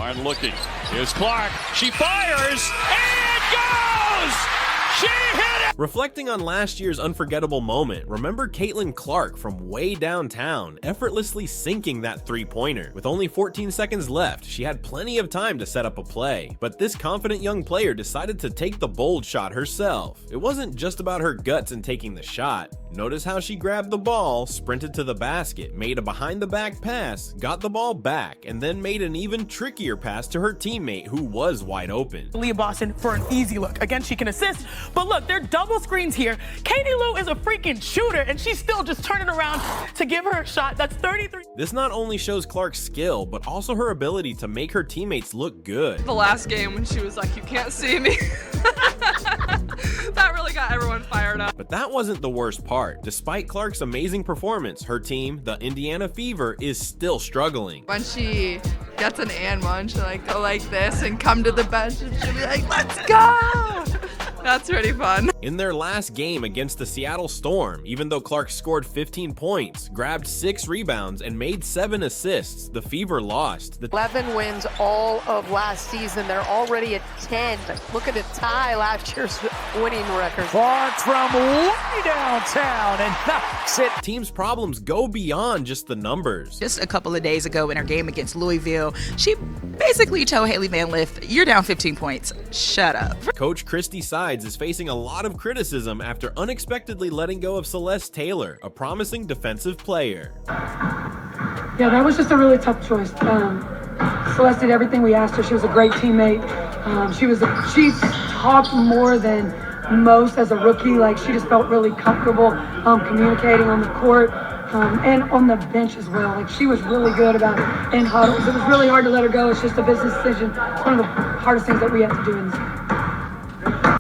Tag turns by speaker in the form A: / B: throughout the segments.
A: Martin looking. Here's Clark. She fires and goes! She hit it!
B: Reflecting on last year's unforgettable moment, remember Caitlyn Clark from way downtown, effortlessly sinking that three-pointer. With only 14 seconds left, she had plenty of time to set up a play, but this confident young player decided to take the bold shot herself. It wasn't just about her guts in taking the shot. Notice how she grabbed the ball, sprinted to the basket, made a behind-the-back pass, got the ball back, and then made an even trickier pass to her teammate who was wide open.
C: Leah Boston for an easy look. Again, she can assist, but look, they're double screens here. Katie Lou is a freaking shooter, and she's still just turning around to give her a shot. That's 33.
B: This not only shows Clark's skill, but also her ability to make her teammates look good.
D: The last game when she was like, "You can't see me." That really got everyone fired up.
B: But that wasn't the worst part. Despite Clark's amazing performance, her team, the Indiana Fever, is still struggling.
D: When she gets an and one, she'll like go like this and come to the bench and she'll be like, "Let's go!" That's pretty fun.
B: In their last game against the Seattle Storm, even though Clark scored 15 points, grabbed 6 rebounds, and made 7 assists, the Fever lost.
E: 11 wins all of last season. They're already at 10. Look at it, tie last year's winning record.
F: Clark from way downtown and knocks it.
B: Team's problems go beyond just the numbers.
G: Just a couple of days ago in her game against Louisville, she basically told Haley Van Lith, "You're down 15 points. Shut up."
B: Coach Christy Sides is facing a lot of criticism after unexpectedly letting go of Celeste Taylor, a promising defensive player.
H: Yeah, that was just a really tough choice. Celeste did everything we asked her. She was a great teammate. She talked more than most as a rookie. Like, she just felt really comfortable communicating on the court and on the bench as well. Like, she was really good about it in huddles. It was really hard to let her go. It's just a business decision. It's one of the hardest things that we have to do in this game.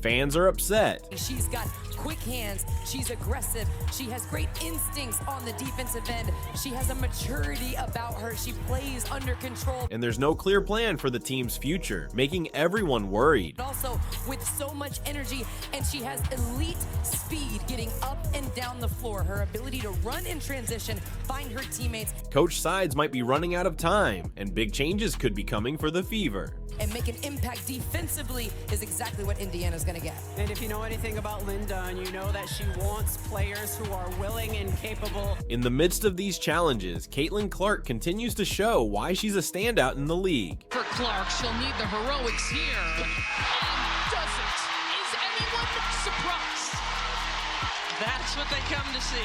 B: Fans are upset.
I: She's got quick hands, she's aggressive, she has great instincts on the defensive end, she has a maturity about her, she plays under control.
B: And there's no clear plan for the team's future, making everyone worried.
I: Also with so much energy, and she has elite speed getting up and down the floor. Her ability to run in transition, find her teammates.
B: Coach Sides might be running out of time, and big changes could be coming for the Fever.
I: And make an impact defensively is exactly what Indiana's gonna get.
J: And if you know anything about Linda, and you know that she wants players who are willing and capable.
B: In the midst of these challenges, Caitlyn Clark continues to show why she's a standout in the league.
K: For Clark, she'll need the heroics here. And doesn't. Is anyone surprised? That's what they come to see.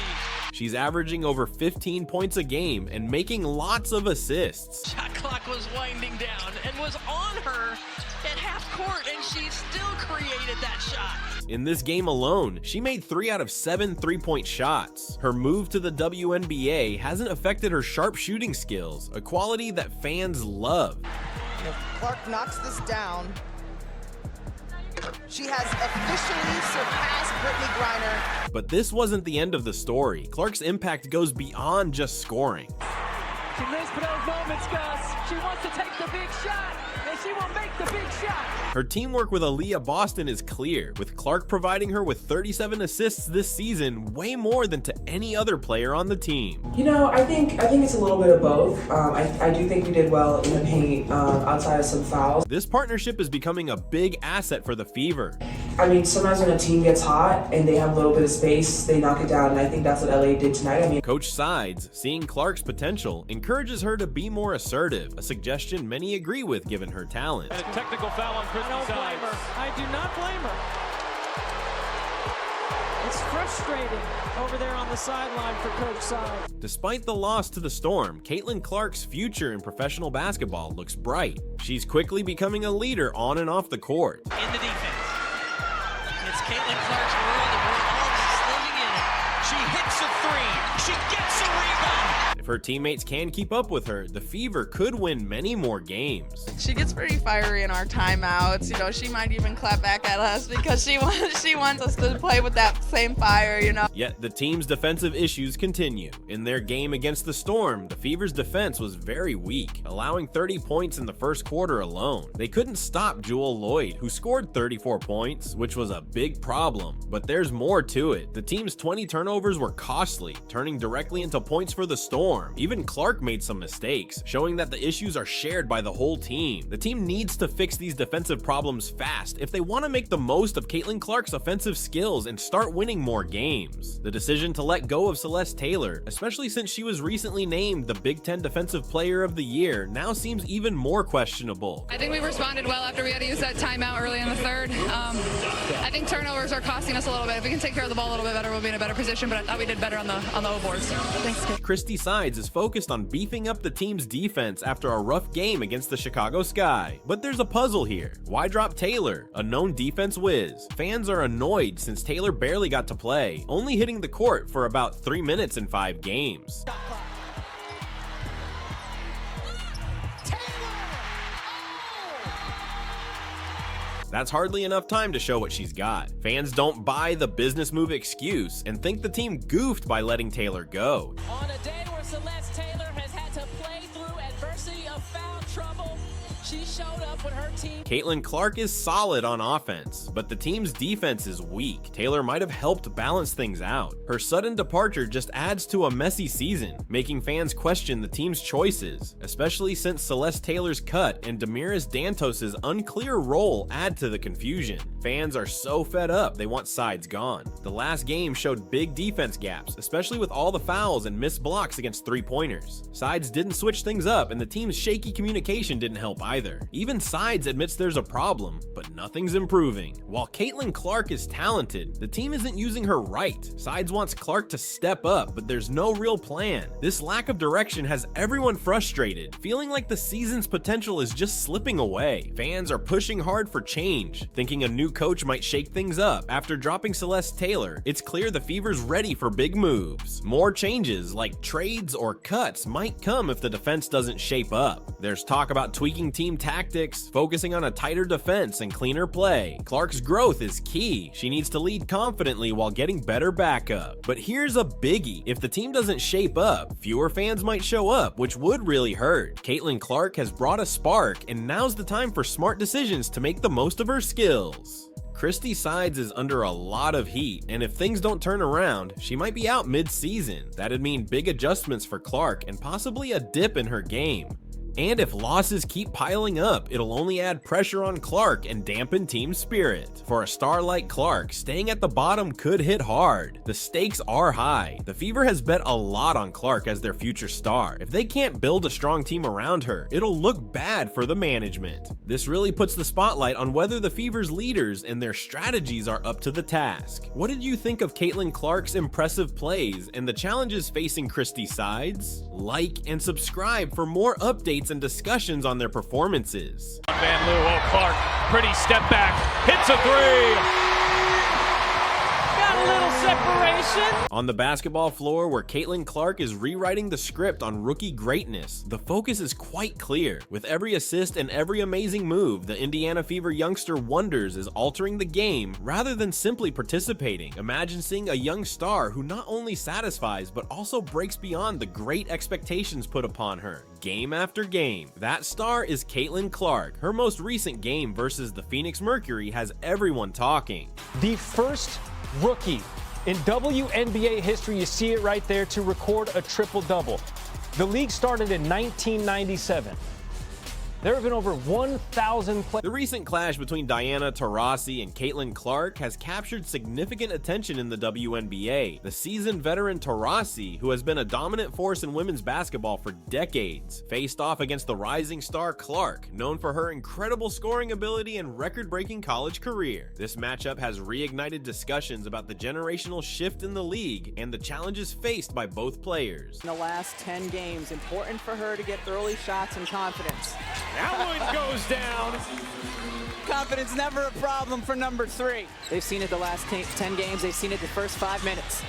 B: She's averaging over 15 points a game and making lots of assists.
K: Shot clock was winding down and was on her at half court, and she still created that shot.
B: In this game alone, she made 3 out of 7 three-point shots. Her move to the WNBA hasn't affected her sharp shooting skills, a quality that fans love.
L: If Clark knocks this down, she has officially surpassed Brittany Griner.
B: But this wasn't the end of the story. Clark's impact goes beyond just scoring.
F: She lives for those moments, Gus. She wants to take the big shot, and she will make the big shot.
B: Her teamwork with Aaliyah Boston is clear, with Clark providing her with 37 assists this season, way more than to any other player on the team.
M: You know, I think it's a little bit of both. I do think we did well in the paint outside of some fouls.
B: This partnership is becoming a big asset for the Fever.
M: I mean, sometimes when a team gets hot and they have a little bit of space, they knock it down, and I think that's what LA did tonight. I mean,
B: Coach Sides, seeing Clark's potential, encourages her to be more assertive, a suggestion many agree with given her talent.
A: And a technical foul on Christy Sides.
F: I do not blame her. It's frustrating over there on the sideline for Coach Sides.
B: Despite the loss to the Storm, Caitlyn Clark's future in professional basketball looks bright. She's quickly becoming a leader on and off the court.
K: In the defense, it's Caitlyn Clark's world, and we're all just living in it. She hits a three, she gets a rebound.
B: If her teammates can keep up with her, the Fever could win many more games.
D: She gets pretty fiery in our timeouts. You know, she might even clap back at us because she wants us to play with that same fire, you know.
B: Yet the team's defensive issues continue. In their game against the Storm, the Fever's defense was very weak, allowing 30 points in the first quarter alone. They couldn't stop Jewel Lloyd, who scored 34 points, which was a big problem. But there's more to it. The team's 20 turnovers were costly, turning directly into points for the Storm. perform. Even Clark made some mistakes, showing that the issues are shared by the whole team. The team needs to fix these defensive problems fast if they want to make the most of Caitlyn Clark's offensive skills and start winning more games. The decision to let go of Celeste Taylor, especially since she was recently named the Big Ten Defensive Player of the Year, now seems even more questionable.
N: I think we responded well after we had to use that timeout early in the third. I think turnovers are costing us a little bit. If we can take care of the ball a little bit better, we'll be in a better position, but I thought we did better on the O boards. Thanks, Kate.
B: Christy Sides is focused on beefing up the team's defense after a rough game against the Chicago Sky. But there's a puzzle here. Why drop Taylor, a known defense whiz? Fans are annoyed since Taylor barely got to play, only hitting the court for about 3 minutes in 5 games. That's hardly enough time to show what she's got. Fans don't buy the business move excuse and think the team goofed by letting Taylor go.
F: On a day where Celeste Taylor has had to play through adversity of foul trouble, she showed up with her team.
B: Caitlyn Clark is solid on offense, but the team's defense is weak. Taylor might have helped balance things out. Her sudden departure just adds to a messy season, making fans question the team's choices, especially since Celeste Taylor's cut and Damiris Dantos' unclear role add to the confusion. Fans are so fed up they want Sides gone. The last game showed big defense gaps, especially with all the fouls and missed blocks against 3-pointers. Sides didn't switch things up, and the team's shaky communication didn't help either. Even Sides admits there's a problem, but nothing's improving. While Caitlyn Clark is talented, the team isn't using her right. Sides wants Clark to step up, but there's no real plan. This lack of direction has everyone frustrated, feeling like the season's potential is just slipping away. Fans are pushing hard for change, thinking a new coach might shake things up. After dropping Celeste Taylor, it's clear the Fever's ready for big moves. More changes, like trades or cuts, might come if the defense doesn't shape up. There's talk about tweaking team tactics, focusing on a tighter defense and cleaner play. Clark's growth is key. She needs to lead confidently while getting better backup. But here's a biggie. If the team doesn't shape up, fewer fans might show up, which would really hurt. Caitlyn Clark has brought a spark, and now's the time for smart decisions to make the most of her skills. Christy Sides is under a lot of heat, and if things don't turn around, she might be out mid-season. That'd mean big adjustments for Clark and possibly a dip in her game. And if losses keep piling up, it'll only add pressure on Clark and dampen team spirit. For a star like Clark, staying at the bottom could hit hard. The stakes are high. The Fever has bet a lot on Clark as their future star. If they can't build a strong team around her, it'll look bad for the management. This really puts the spotlight on whether the Fever's leaders and their strategies are up to the task. What did you think of Caitlyn Clark's impressive plays and the challenges facing Christy Sides? Like and subscribe for more updates and discussions on their performances.
A: Van Loo, Clark, pretty step back, hits a 3.
F: Got a little separation.
B: On the basketball floor, where Caitlyn Clark is rewriting the script on rookie greatness, the focus is quite clear. With every assist and every amazing move, the Indiana Fever youngster wonders is altering the game rather than simply participating. Imagine seeing a young star who not only satisfies but also breaks beyond the great expectations put upon her, game after game. That star is Caitlyn Clark. Her most recent game versus the Phoenix Mercury has everyone talking.
O: The first rookie in WNBA history, you see it right there, to record a triple-double. The league started in 1997. There have been over 1,000 players.
B: The recent clash between Diana Taurasi and Caitlyn Clark has captured significant attention in the WNBA. The seasoned veteran Taurasi, who has been a dominant force in women's basketball for decades, faced off against the rising star Clark, known for her incredible scoring ability and record-breaking college career. This matchup has reignited discussions about the generational shift in the league and the challenges faced by both players.
J: In the last 10 games, important for her to get early shots and confidence.
A: That one goes down.
J: Confidence never a problem for number 3. They've seen it the last 10 games. They've seen it the first 5 minutes.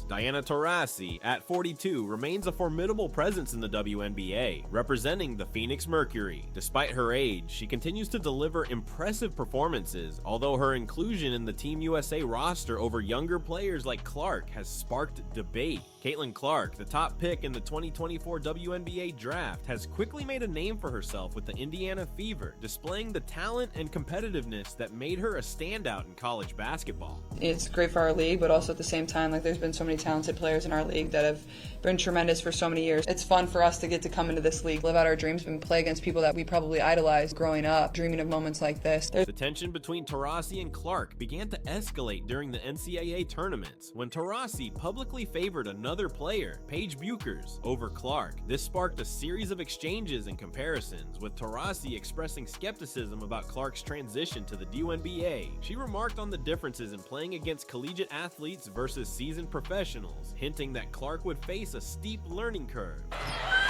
B: Diana Taurasi, at 42, remains a formidable presence in the WNBA, representing the Phoenix Mercury. Despite her age, she continues to deliver impressive performances, although her inclusion in the Team USA roster over younger players like Clark has sparked debate. Caitlyn Clark, the top pick in the 2024 WNBA draft, has quickly made a name for herself with the Indiana Fever, displaying the talent and competitiveness that made her a standout in college basketball.
P: It's great for our league, but also at the same time, there's been so many talented players in our league that have been tremendous for so many years. It's fun for us to get to come into this league, live out our dreams, and play against people that we probably idolized growing up, dreaming of moments like this.
B: The tension between Taurasi and Clark began to escalate during the NCAA tournaments when Taurasi publicly favored another player, Paige Buchers, over Clark. This sparked a series of exchanges and comparisons, with Taurasi expressing skepticism about Clark's transition to the WNBA. She remarked on the differences in playing against collegiate athletes versus seasoned professionals, hinting that Clark would face a steep learning curve.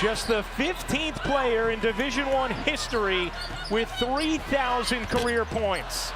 Q: Just the 15th player in Division I history with 3,000 career points.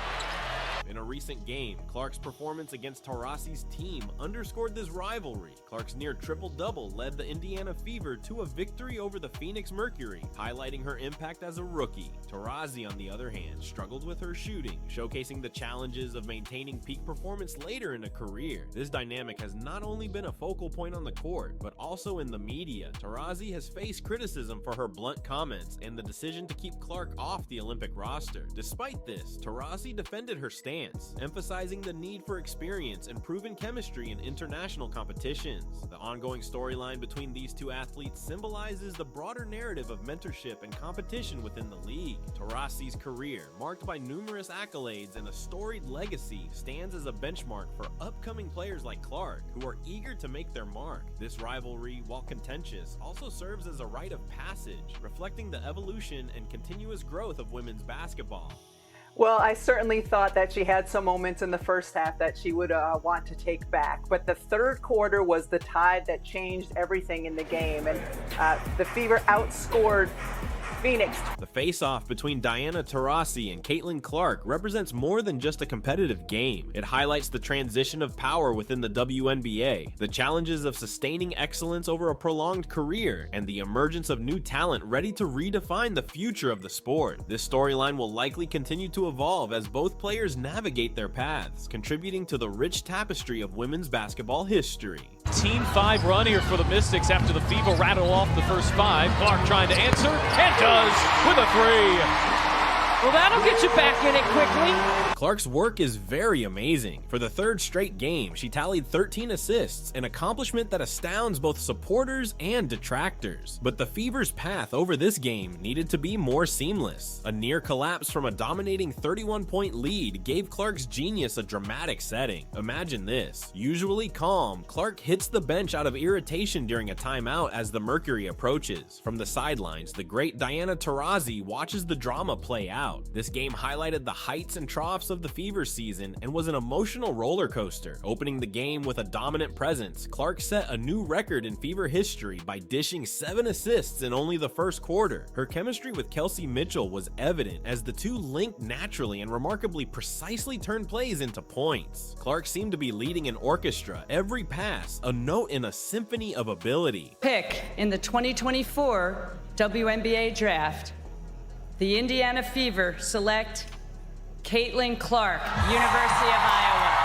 B: In a recent game, Clark's performance against Taurasi's team underscored this rivalry. Clark's near triple-double led the Indiana Fever to a victory over the Phoenix Mercury, highlighting her impact as a rookie. Taurasi, on the other hand, struggled with her shooting, showcasing the challenges of maintaining peak performance later in a career. This dynamic has not only been a focal point on the court, but also in the media. Taurasi has faced criticism for her blunt comments and the decision to keep Clark off the Olympic roster. Despite this, Taurasi defended her stance, emphasizing the need for experience and proven chemistry in international competitions. The ongoing storyline between these two athletes symbolizes the broader narrative of mentorship and competition within the league. Taurasi's career, marked by numerous accolades and a storied legacy, stands as a benchmark for upcoming players like Clark, who are eager to make their mark. This rivalry, while contentious, also serves as a rite of passage, reflecting the evolution and continuous growth of women's basketball.
R: Well, I certainly thought that she had some moments in the first half that she would want to take back. But the third quarter was the tide that changed everything in the game. And the Fever outscored Phoenix.
B: The face-off between Diana Taurasi and Caitlyn Clark represents more than just a competitive game. It highlights the transition of power within the WNBA, the challenges of sustaining excellence over a prolonged career, and the emergence of new talent ready to redefine the future of the sport. This storyline will likely continue to evolve as both players navigate their paths, contributing to the rich tapestry of women's basketball history.
A: Team 5 run here for the Mystics after the Fever rattle off the first 5. Clark trying to answer, and does with a 3. Well, that'll get you back in it quickly.
B: Clark's work is very amazing. For the third straight game, she tallied 13 assists, an accomplishment that astounds both supporters and detractors. But the Fever's path over this game needed to be more seamless. A near collapse from a dominating 31-point lead gave Clark's genius a dramatic setting. Imagine this. Usually calm, Clark hits the bench out of irritation during a timeout as the Mercury approaches. From the sidelines, the great Diana Taurasi watches the drama play out. This game highlighted the heights and troughs of the Fever season and was an emotional roller coaster. Opening the game with a dominant presence, Clark set a new record in Fever history by dishing 7 assists in only the first quarter. Her chemistry with Kelsey Mitchell was evident as the two linked naturally and remarkably precisely turned plays into points. Clark seemed to be leading an orchestra, every pass a note in a symphony of ability.
S: Pick in the 2024 WNBA draft, the Indiana Fever select Caitlyn Clark, University of Iowa.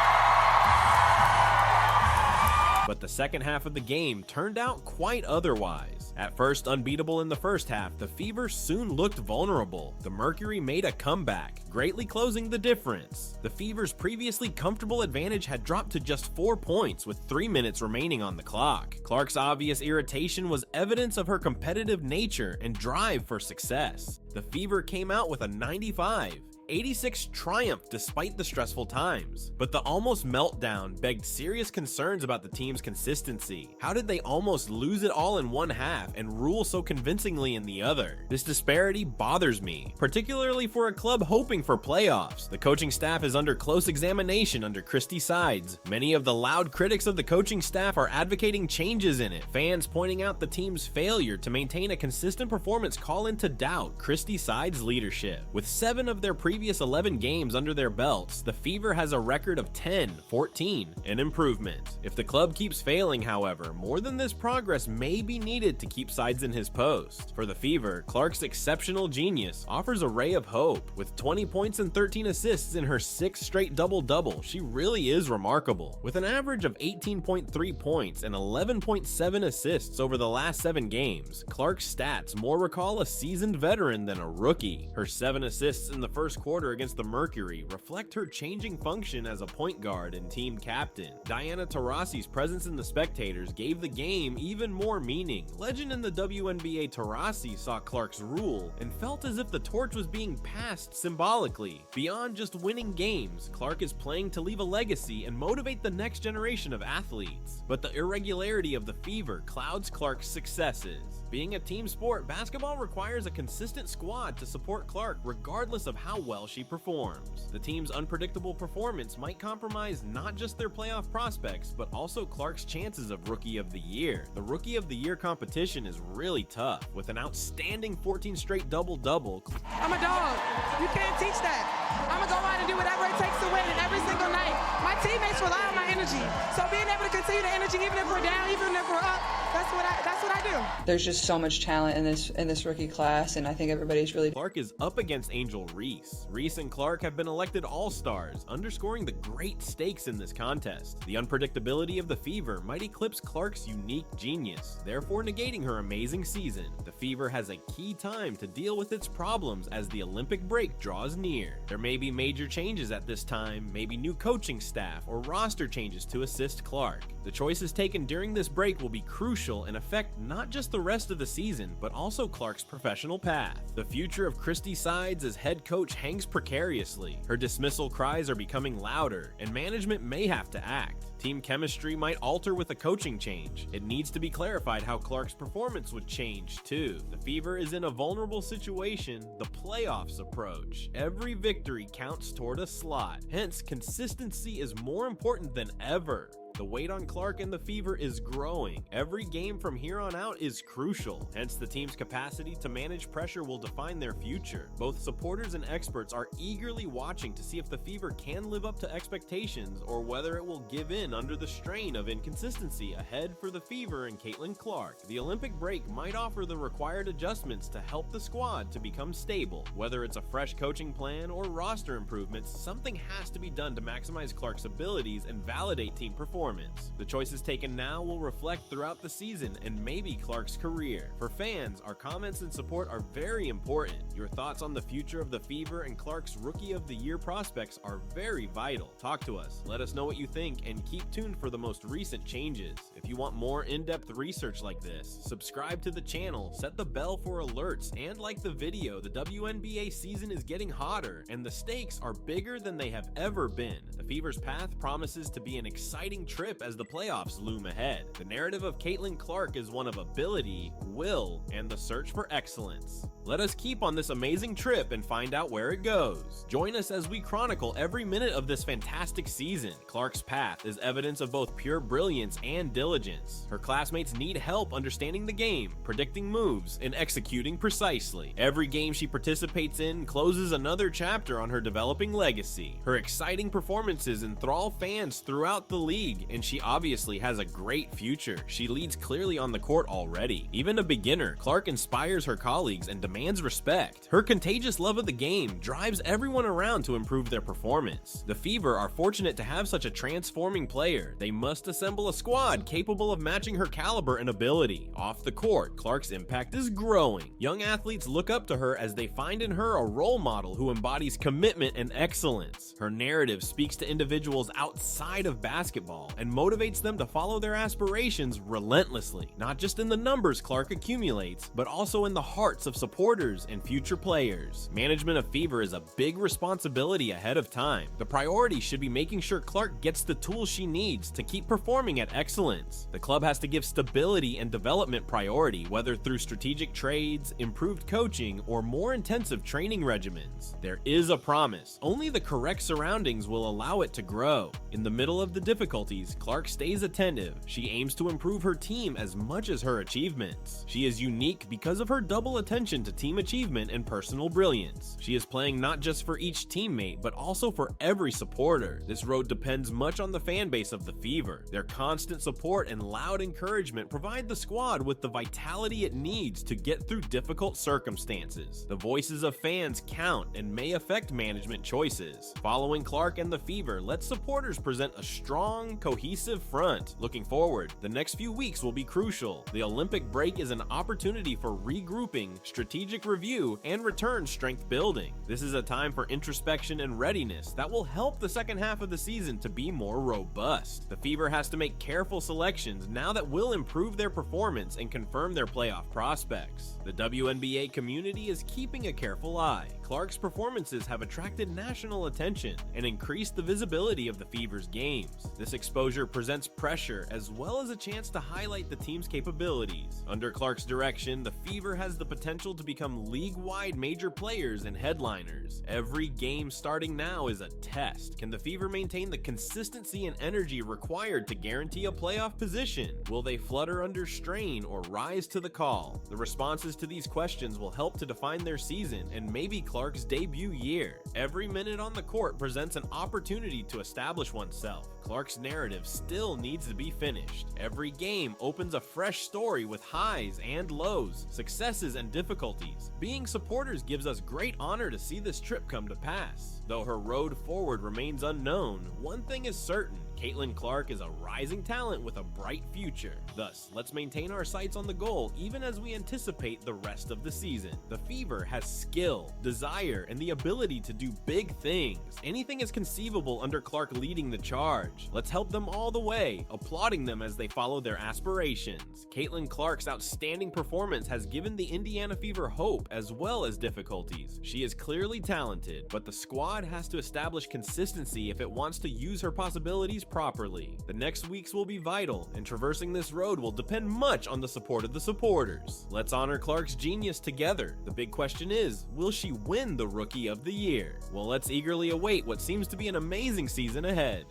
B: But the second half of the game turned out quite otherwise. At first unbeatable in the first half, the Fever soon looked vulnerable. The Mercury made a comeback, greatly closing the difference. The Fever's previously comfortable advantage had dropped to just 4 points with 3 minutes remaining on the clock. Clark's obvious irritation was evidence of her competitive nature and drive for success. The Fever came out with a 95-86 triumph despite the stressful times. But the almost meltdown begged serious concerns about the team's consistency. How did they almost lose it all in one half and rule so convincingly in the other? This disparity bothers me, particularly for a club hoping for playoffs. The coaching staff is under close examination under Christy Sides. Many of the loud critics of the coaching staff are advocating changes in it. Fans pointing out the team's failure to maintain a consistent performance call into doubt Christy Sides' leadership. With 7 of their previous previous 11 games under their belts, the Fever has a record of 10-14, an improvement. If the club keeps failing, however, more than this progress may be needed to keep sides in his post. For the Fever, Clark's exceptional genius offers a ray of hope. With 20 points and 13 assists in her 6th straight double-double, she really is remarkable. With an average of 18.3 points and 11.7 assists over the last 7 games, Clark's stats more recall a seasoned veteran than a rookie. Her 7 assists in the first quarter against the Mercury reflect her changing function as a point guard and team captain. Diana Taurasi's presence in the spectators gave the game even more meaning. Legend in the WNBA Taurasi saw Clark's rule and felt as if the torch was being passed symbolically. Beyond just winning games, Clark is playing to leave a legacy and motivate the next generation of athletes. But the irregularity of the Fever clouds Clark's successes. Being a team sport, basketball requires a consistent squad to support Clark regardless of how well she performs. The team's unpredictable performance might compromise not just their playoff prospects, but also Clark's chances of Rookie of the Year. The Rookie of the Year competition is really tough, with an outstanding 14 straight double-double.
T: I'm a dog. You can't teach that. I'm gonna go out and do whatever it takes to win, and every single night. My teammates rely on my energy. So being able to continue the energy, even if we're down, even if we're up, that's what I do.
P: There's just so much talent in this rookie class, and I think everybody's really.
B: Clark is up against Angel Reese. Reese and Clark have been elected All-Stars, underscoring the great stakes in this contest. The unpredictability of the Fever might eclipse Clark's unique genius, therefore negating her amazing season. The Fever has a key time to deal with its problems as the Olympic break draws near. There may be major changes at this time, maybe new coaching staff or roster changes to assist Clark. The choices taken during this break will be crucial and affect not just the rest of the season, but also Clark's professional path. The future of Christy Sides as head coach hangs precariously. Her dismissal cries are becoming louder, and management may have to act. Team chemistry might alter with a coaching change. It needs to be clarified how Clark's performance would change too. The Fever is in a vulnerable situation. The playoffs approach. Every victory counts toward a slot. Hence, consistency is more important than ever. The weight on Clark and the Fever is growing. Every game from here on out is crucial. Hence, the team's capacity to manage pressure will define their future. Both supporters and experts are eagerly watching to see if the Fever can live up to expectations or whether it will give in under the strain of inconsistency ahead for the Fever and Caitlyn Clark. The Olympic break might offer the required adjustments to help the squad to become stable. Whether it's a fresh coaching plan or roster improvements, something has to be done to maximize Clark's abilities and validate team performance. The choices taken now will reflect throughout the season and maybe Clark's career. For fans, our comments and support are very important. Your thoughts on the future of the Fever and Clark's Rookie of the Year prospects are very vital. Talk to us, let us know what you think, and keep tuned for the most recent changes. If you want more in-depth research like this, subscribe to the channel, set the bell for alerts, and like the video. The WNBA season is getting hotter, and the stakes are bigger than they have ever been. The Fever's path promises to be an exciting trip as the playoffs loom ahead. The narrative of Caitlyn Clark is one of ability, will, and the search for excellence. Let us keep on this amazing trip and find out where it goes. Join us as we chronicle every minute of this fantastic season. Clark's path is evidence of both pure brilliance and diligence. Her classmates need help understanding the game, predicting moves, and executing precisely. Every game she participates in closes another chapter on her developing legacy. Her exciting performances enthrall fans throughout the league, and she obviously has a great future. She leads clearly on the court already. Even a beginner, Clark inspires her colleagues and demands respect. Her contagious love of the game drives everyone around to improve their performance. The Fever are fortunate to have such a transforming player. They must assemble a squad capable of matching her caliber and ability. Off the court, Clark's impact is growing. Young athletes look up to her as they find in her a role model who embodies commitment and excellence. Her narrative speaks to individuals outside of basketball and motivates them to follow their aspirations relentlessly, not just in the numbers Clark accumulates, but also in the hearts of supporters and future players. Management of Fever is a big responsibility ahead of time. The priority should be making sure Clark gets the tools she needs to keep performing at excellence. The club has to give stability and development priority, whether through strategic trades, improved coaching, or more intensive training regimens. There is a promise. Only the correct surroundings will allow it to grow. In the middle of the difficulty difficulties, Clark stays attentive. She aims to improve her team as much as her achievements. She is unique because of her double attention to team achievement and personal brilliance. She is playing not just for each teammate, but also for every supporter. This road depends much on the fan base of the Fever. Their constant support and loud encouragement provide the squad with the vitality it needs to get through difficult circumstances. The voices of fans count and may affect management choices. Following Clark and the Fever lets supporters present a strong, cohesive front. Looking forward, the next few weeks will be crucial. The Olympic break is an opportunity for regrouping, strategic review, and return strength building. This is a time for introspection and readiness that will help the second half of the season to be more robust. The Fever has to make careful selections now that will improve their performance and confirm their playoff prospects. The WNBA community is keeping a careful eye. Clark's performances have attracted national attention and increased the visibility of the Fever's games. This exposure presents pressure as well as a chance to highlight the team's capabilities. Under Clark's direction, the Fever has the potential to become league-wide major players and headliners. Every game starting now is a test. Can the Fever maintain the consistency and energy required to guarantee a playoff position? Will they flutter under strain or rise to the call? The responses to these questions will help to define their season and maybe Clark's debut year. Every minute on the court presents an opportunity to establish oneself. Clark's narrative still needs to be finished. Every game opens a fresh story with highs and lows, successes and difficulties. Being supporters gives us great honor to see this trip come to pass. Though her road forward remains unknown, one thing is certain: Caitlyn Clark is a rising talent with a bright future. Thus, let's maintain our sights on the goal even as we anticipate the rest of the season. The Fever has skill, desire, and the ability to do big things. Anything is conceivable under Clark leading the charge. Let's help them all the way, applauding them as they follow their aspirations. Caitlyn Clark's outstanding performance has given the Indiana Fever hope as well as difficulties. She is clearly talented, but the squad has to establish consistency if it wants to use her possibilities properly. The next weeks will be vital, and traversing this road will depend much on the support of the supporters. Let's honor Clark's genius together. The big question is, will she win the Rookie of the Year? Well, let's eagerly await what seems to be an amazing season ahead.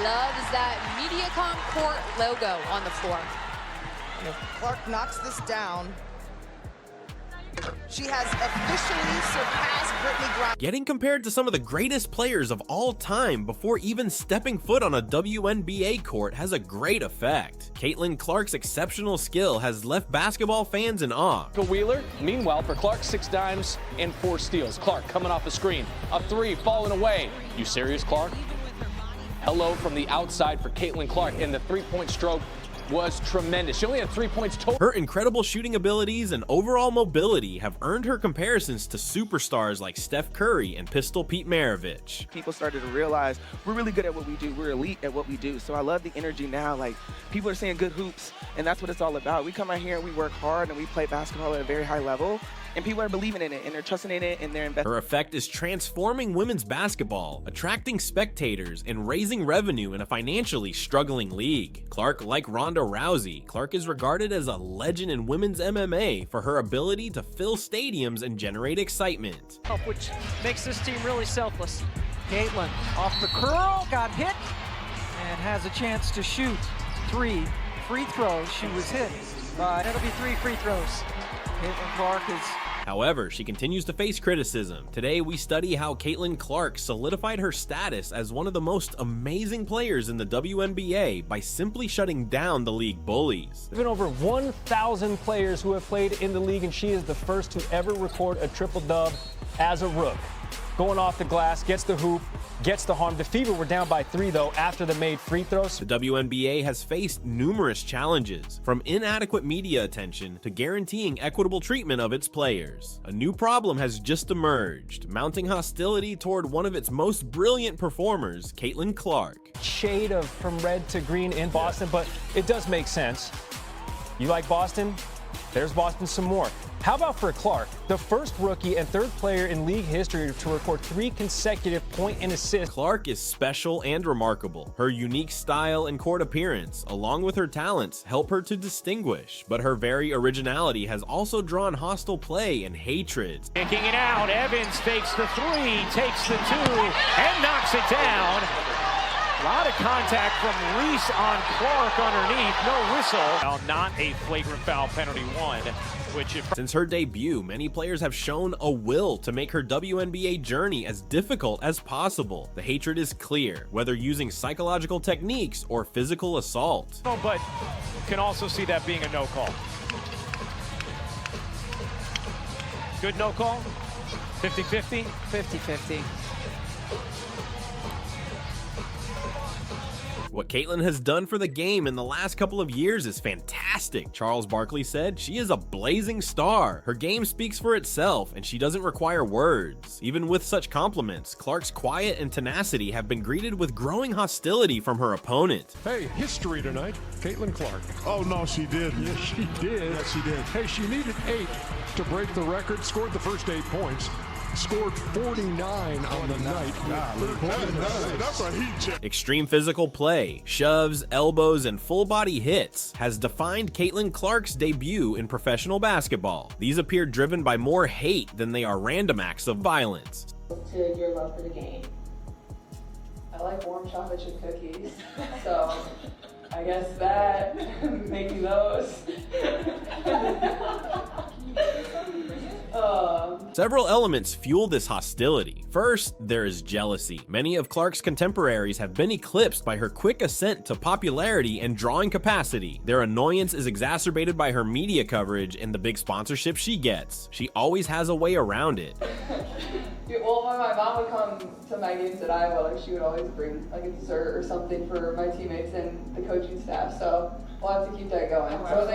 U: Loves that Mediacom court logo on the floor.
L: If Clark knocks this down, she has officially surpassed Brittany Griner.
B: Getting compared to some of the greatest players of all time before even stepping foot on a WNBA court has a great effect. Caitlyn Clark's exceptional skill has left basketball fans in awe.
O: Wheeler, meanwhile, for Clark, 6 dimes and 4 steals. Clark coming off the screen, a 3 falling away. You serious, Clark? Hello from the outside for Caitlyn Clark, and the 3-point stroke was tremendous. She only had 3 points total.
B: Her incredible shooting abilities and overall mobility have earned her comparisons to superstars like Steph Curry and Pistol Pete Maravich.
V: People started to realize we're really good at what we do. We're elite at what we do. So I love the energy now. Like, people are seeing good hoops, and that's what it's all about. We come out here and we work hard and we play basketball at a very high level. And people are believing in it, and they're trusting in it, and they're investing.
B: Her effect is transforming women's basketball, attracting spectators, and raising revenue in a financially struggling league. Clark, like Ronda Rousey, Clark is regarded as a legend in women's MMA for her ability to fill stadiums and generate excitement.
J: Which makes this team really selfless. Caitlyn off the curl, got hit, and has a chance to shoot 3 free throws. She was hit, but it'll be 3 free throws. Caitlyn Clark is...
B: However, she continues to face criticism. Today, we study how Caitlyn Clark solidified her status as one of the most amazing players in the WNBA by simply shutting down the league bullies.
O: There have been over 1,000 players who have played in the league, and she is the first to ever record a triple-dub as a rook. Going off the glass, gets the hoop, gets the harm. The Fever were down by 3, though, after the made free throws.
B: The WNBA has faced numerous challenges, from inadequate media attention to guaranteeing equitable treatment of its players. A new problem has just emerged, mounting hostility toward one of its most brilliant performers, Caitlyn Clark.
O: Shade of from red to green in Boston, but it does make sense. You like Boston? There's Boston some more. How about for Clark, the first rookie and 3rd player in league history to record 3 consecutive point and assist?
B: Clark is special and remarkable. Her unique style and court appearance, along with her talents, help her to distinguish. But her very originality has also drawn hostile play and hatred.
Q: Kicking it out, Evans fakes the 3, takes the 2, and knocks it down. A lot of contact from Reese on Clark underneath. No whistle. Now, not a flagrant foul, penalty one.
B: Since her debut, many players have shown a will to make her WNBA journey as difficult as possible. The hatred is clear, whether using psychological techniques or physical assault.
Q: No, but can also see that being a no call. Good no call? 50-50?
J: 50-50.
B: What Caitlyn has done for the game in the last couple of years is fantastic. Charles Barkley said she is a blazing star. Her game speaks for itself, and she doesn't require words. Even with such compliments, Clark's quiet and tenacity have been greeted with growing hostility from her opponent.
C: Hey, history tonight, Caitlyn Clark. Oh, no, she didn't. Yes, she did. Yes, she did. Hey, she needed 8 to break the record, scored the first 8 points. Scored 49 on the night. That's a heat check.
B: Extreme physical play, shoves, elbows, and full-body hits has defined Caitlyn Clark's debut in professional basketball. These appear driven by more hate than they are random acts of violence.
E: To your love for the game. I like warm chocolate chip cookies, so I guess that making those.
B: Several elements fuel this hostility. First, there is jealousy. Many of Clark's contemporaries have been eclipsed by her quick ascent to popularity and drawing capacity. Their annoyance is exacerbated by her media coverage and the big sponsorships she gets. She always has a way around it.
P: Well, when my mom would come to my games at Iowa, like, she would always bring like a dessert or something for my teammates and the coaching staff. So we'll have to keep that going. All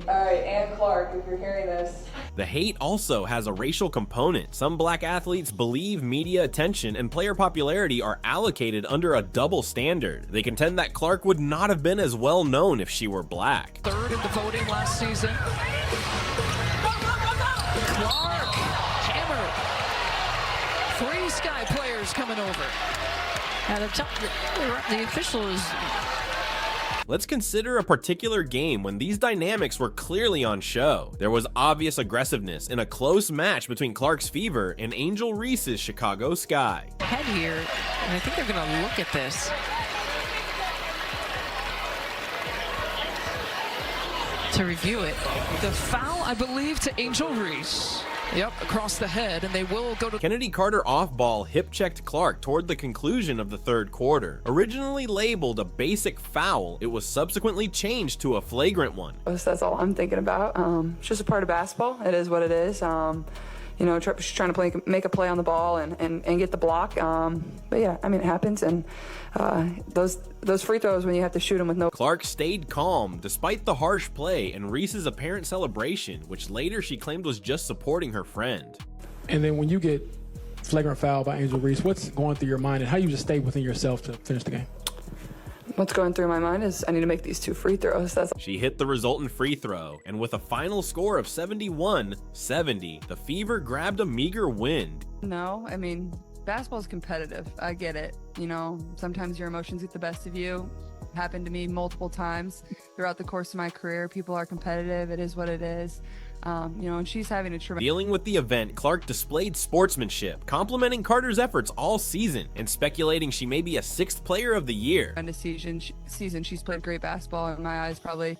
P: right, Ann Clark, if you're hearing this.
B: The hate also has a racial component. Some black athletes believe media attention and player popularity are allocated under a double standard. They contend that Clark would not have been as well known if she were black.
K: Third in the voting last season. Clark, hammer. 3 Sky players coming over. Now the official is...
B: Let's consider a particular game when these dynamics were clearly on show. There was obvious aggressiveness in a close match between Clark's Fever and Angel Reese's Chicago Sky.
K: Head here, and I think they're going to look at this. To review it. The foul, I believe, to Angel Reese. Yep, across the head, and they will go to...
B: Kennedy Carter off-ball hip-checked Clark toward the conclusion of the third quarter. Originally labeled a basic foul, it was subsequently changed to a flagrant one.
P: That's all I'm thinking about. It's just a part of basketball. It is what it is. You know, just trying to make a play on the ball and get the block. But yeah, I mean, it happens. And those free throws when you have to shoot them with no...
B: Clark stayed calm despite the harsh play and Reese's apparent celebration, which later she claimed was just supporting her friend.
C: And then when you get flagrant foul by Angel Reese, what's going through your mind and how you just stay within yourself to finish the game?
P: What's going through my mind is I need to make these 2 free throws.
B: She hit the resultant free throw, and with a final score of 71-70, the Fever grabbed a meager win.
P: No, I mean, basketball's competitive. I get it. You know, sometimes your emotions get the best of you. Happened to me multiple times throughout the course of my career. People are competitive. It is what it is. You know, and she's having a tremendous...
B: Dealing with the event, Clark displayed sportsmanship, complimenting Carter's efforts all season and speculating she may be a 6th player of the year.
P: And season, she's played great basketball in my eyes, probably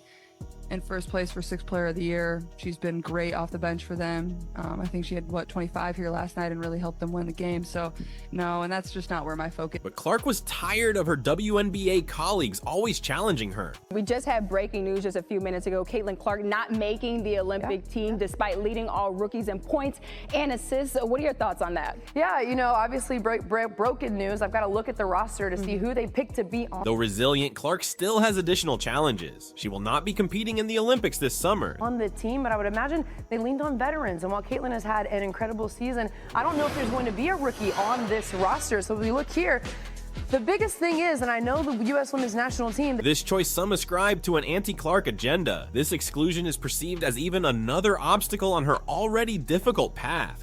P: in first place for 6th player of the year. She's been great off the bench for them. I think she had 25 here last night and really helped them win the game. So no, and that's just not where my focus.
B: But Clark was tired of her WNBA colleagues always challenging her.
W: We just had breaking news just a few minutes ago. Caitlyn Clark not making the Olympic team despite leading all rookies in points and assists. What are your thoughts on that?
X: Yeah, you know, obviously broken news. I've got to look at the roster to see who they picked to be on.
B: Though resilient, Clark still has additional challenges. She will not be competing in the Olympics this summer.
X: On the team, but I would imagine they leaned on veterans. And while Caitlyn has had an incredible season, I don't know if there's going to be a rookie on this roster. So if we look here, the biggest thing is, and I know the U.S. Women's National Team...
B: This choice some ascribe to an anti-Clark agenda. This exclusion is perceived as even another obstacle on her already difficult path.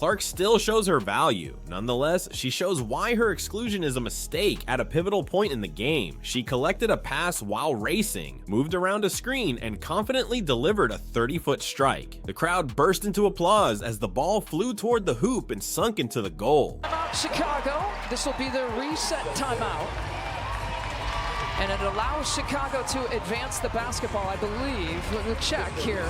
B: Clark still shows her value. Nonetheless, she shows why her exclusion is a mistake at a pivotal point in the game. She collected a pass while racing, moved around a screen, and confidently delivered a 30-foot strike. The crowd burst into applause as the ball flew toward the hoop and sunk into the goal.
F: Timeout, Chicago. This will be the reset timeout. And it allows Chicago to advance the basketball, I believe. Let me check here.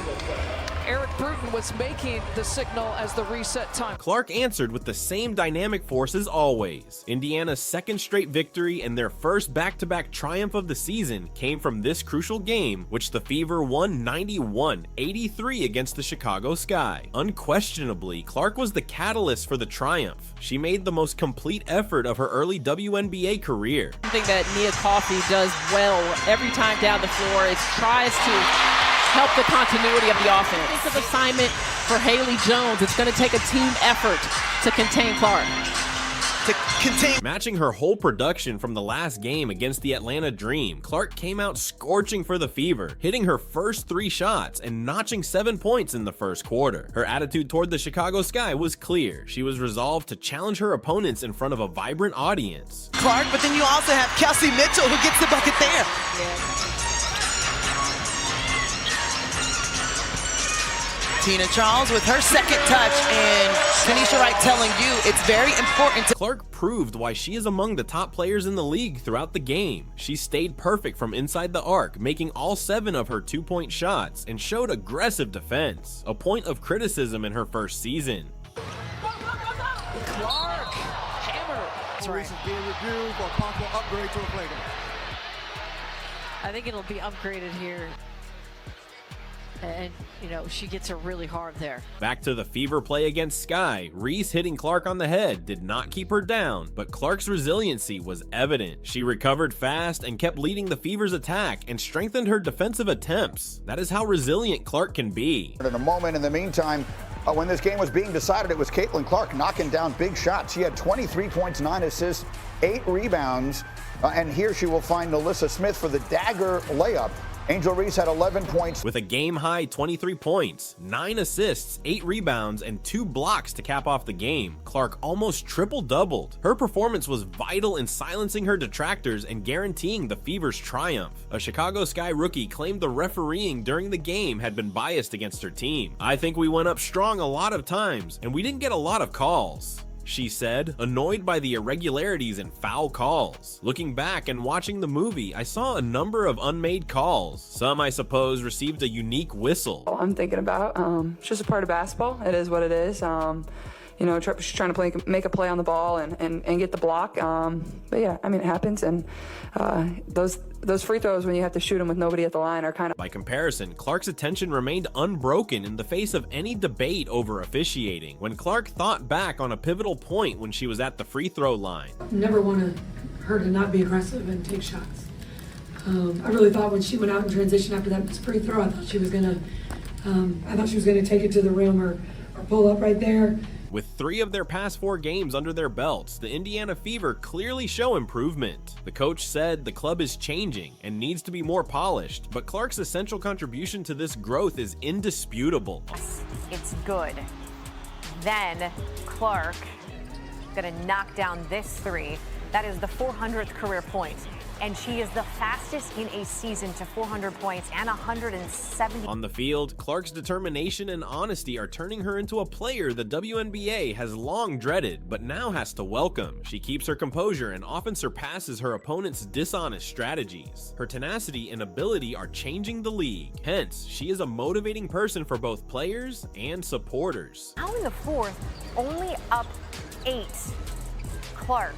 F: Eric Bruton was making the signal as the reset time.
B: Clark answered with the same dynamic force as always. Indiana's second straight victory and their first back-to-back triumph of the season came from this crucial game, which the Fever won 91-83 against the Chicago Sky. Unquestionably, Clark was the catalyst for the triumph. She made the most complete effort of her early WNBA career.
G: Something that Nia Coffey does well every time down the floor is tries to help the continuity of the offense. Defensive assignment for Haley Jones. It's going to take a team effort to contain Clark.
B: Matching her whole production from the last game against the Atlanta Dream, Clark came out scorching for the Fever, hitting her first 3 shots and notching 7 points in the first quarter. Her attitude toward the Chicago Sky was clear. She was resolved to challenge her opponents in front of a vibrant audience.
L: Clark, but then you also have Kelsey Mitchell who gets the bucket there. Tina Charles with her second touch, and Tanisha Wright telling you it's very important.
B: Clark proved why she is among the top players in the league throughout the game. She stayed perfect from inside the arc, making all 7 of her 2-point shots, and showed aggressive defense, a point of criticism in her first season.
F: Clark, hammer.
C: That's right. Reese is being reviewed for a possible upgrade to a flagrant.
G: I think it'll be upgraded here. And, you know, she gets her really hard there.
B: Back to the Fever play against Sky. Reese hitting Clark on the head did not keep her down, but Clark's resiliency was evident. She recovered fast and kept leading the Fever's attack and strengthened her defensive attempts. That is how resilient Clark can be.
H: In a moment, in the meantime, when this game was being decided, it was Caitlyn Clark knocking down big shots. She had 23 points, 9 assists, 8 rebounds, and here she will find Alyssa Smith for the dagger layup. Angel Reese had 11 points.
B: With a game-high 23 points, 9 assists, 8 rebounds, and 2 blocks to cap off the game, Clark almost triple-doubled. Her performance was vital in silencing her detractors and guaranteeing the Fever's triumph. A Chicago Sky rookie claimed the refereeing during the game had been biased against her team. "I think we went up strong a lot of times, and we didn't get a lot of calls," she said, annoyed by the irregularities and foul calls. "Looking back and watching the movie, I saw a number of unmade calls. Some, I suppose, received a unique whistle."
P: I'm thinking about, it's just a part of basketball. It is what it is. You know, she's trying to make a play on the ball and get the block. But yeah, I mean, it happens. And those free throws when you have to shoot them with nobody at the line are kind of...
B: By comparison, Clark's attention remained unbroken in the face of any debate over officiating. When Clark thought back on a pivotal point when she was at the free throw line.
I: Never wanted her to not be aggressive and take shots. I really thought when she went out in transition after that free throw, I thought she was gonna take it to the rim or pull up right there.
B: With 3 of their past 4 games under their belts, the Indiana Fever clearly show improvement. The coach said the club is changing and needs to be more polished, but Clark's essential contribution to this growth is indisputable.
M: It's good. Then Clark gonna knock down this 3. That is the 400th career point. And she is the fastest in a season to 400 points and 170.
B: On the field, Clark's determination and honesty are turning her into a player the WNBA has long dreaded, but now has to welcome. She keeps her composure and often surpasses her opponent's dishonest strategies. Her tenacity and ability are changing the league. Hence, she is a motivating person for both players and supporters.
M: Now in the 4th, only up 8. Clark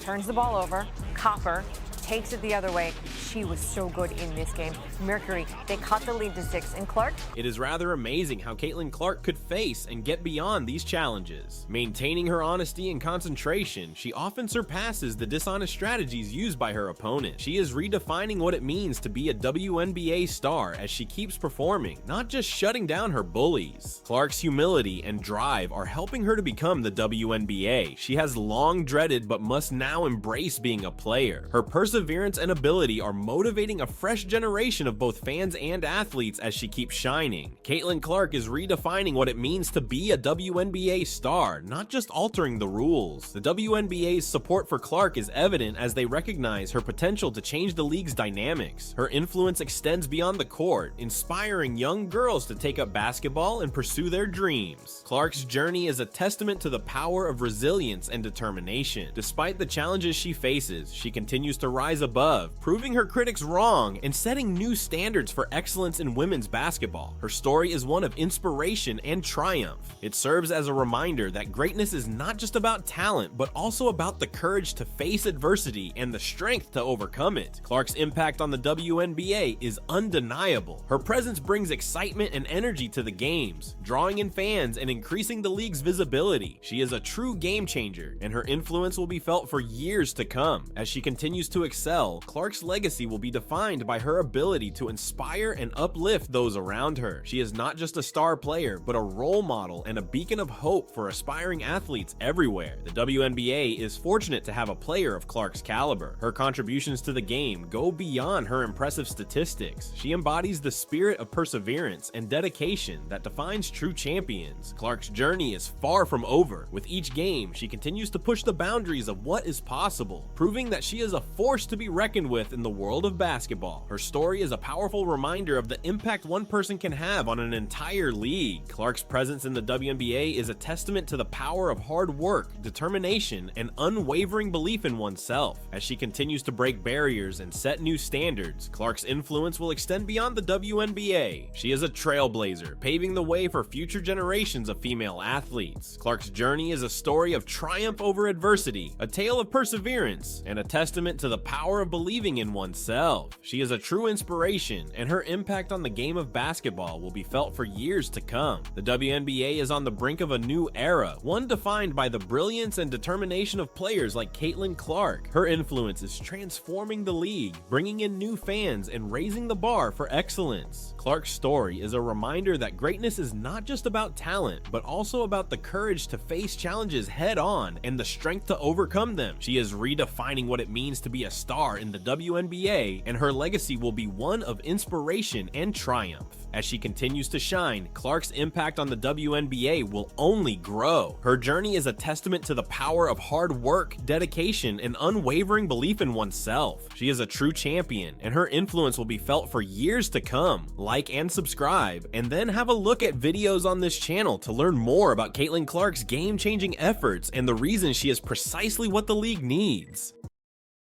M: turns the ball over. Copper takes it the other way. She was so good in this game. Mercury, they cut the lead to 6. And Clark?
B: It is rather amazing how Caitlyn Clark could face and get beyond these challenges. Maintaining her honesty and concentration, she often surpasses the dishonest strategies used by her opponent. She is redefining what it means to be a WNBA star as she keeps performing, not just shutting down her bullies. Clark's humility and drive are helping her to become the WNBA she has long dreaded but must now embrace being a player. Her perseverance and ability are motivating a fresh generation of both fans and athletes as she keeps shining. Caitlyn Clark is redefining what it means to be a WNBA star, not just altering the rules. The WNBA's support for Clark is evident as they recognize her potential to change the league's dynamics. Her influence extends beyond the court, inspiring young girls to take up basketball and pursue their dreams. Clark's journey is a testament to the power of resilience and determination. Despite the challenges she faces, she continues to rise above, proving her critics wrong and setting new standards for excellence in women's basketball. Her story is one of inspiration and triumph. It serves as a reminder that greatness is not just about talent, but also about the courage to face adversity and the strength to overcome it. Clark's impact on the WNBA is undeniable. Her presence brings excitement and energy to the games, drawing in fans and increasing the league's visibility. She is a true game changer, and her influence will be felt for years to come. As she continues to excel, Clark's legacy will be defined by her ability to inspire and uplift those around her. She is not just a star player, but a role model and a beacon of hope for aspiring athletes everywhere. The WNBA is fortunate to have a player of Clark's caliber. Her contributions to the game go beyond her impressive statistics. She embodies the spirit of perseverance and dedication that defines true champions. Clark's journey is far from over. With each game, she continues to push the boundaries of what is possible, proving that she is a force to be reckoned with in the world of basketball. Her story is a powerful reminder of the impact one person can have on an entire league. Clark's presence in the WNBA is a testament to the power of hard work, determination, and unwavering belief in oneself. As she continues to break barriers and set new standards, Clark's influence will extend beyond the WNBA. She is a trailblazer, paving the way for future generations of female athletes. Clark's journey is a story of triumph over adversity, a tale of perseverance, and a testament to the power of believing in oneself. She is a true inspiration, and her impact on the game of basketball will be felt for years to come. The WNBA is on the brink of a new era, one defined by the brilliance and determination of players like Caitlyn Clark. Her influence is transforming the league, bringing in new fans and raising the bar for excellence. Clark's story is a reminder that greatness is not just about talent, but also about the courage to face challenges head on and the strength to overcome them. She is redefining what it means to be a star in the WNBA, and her legacy will be one of inspiration and triumph. As she continues to shine, Clark's impact on the WNBA will only grow. Her journey is a testament to the power of hard work, dedication, and unwavering belief in oneself. She is a true champion, and her influence will be felt for years to come. Like and subscribe, and then have a look at videos on this channel to learn more about Caitlyn Clark's game-changing efforts and the reason she is precisely what the league needs.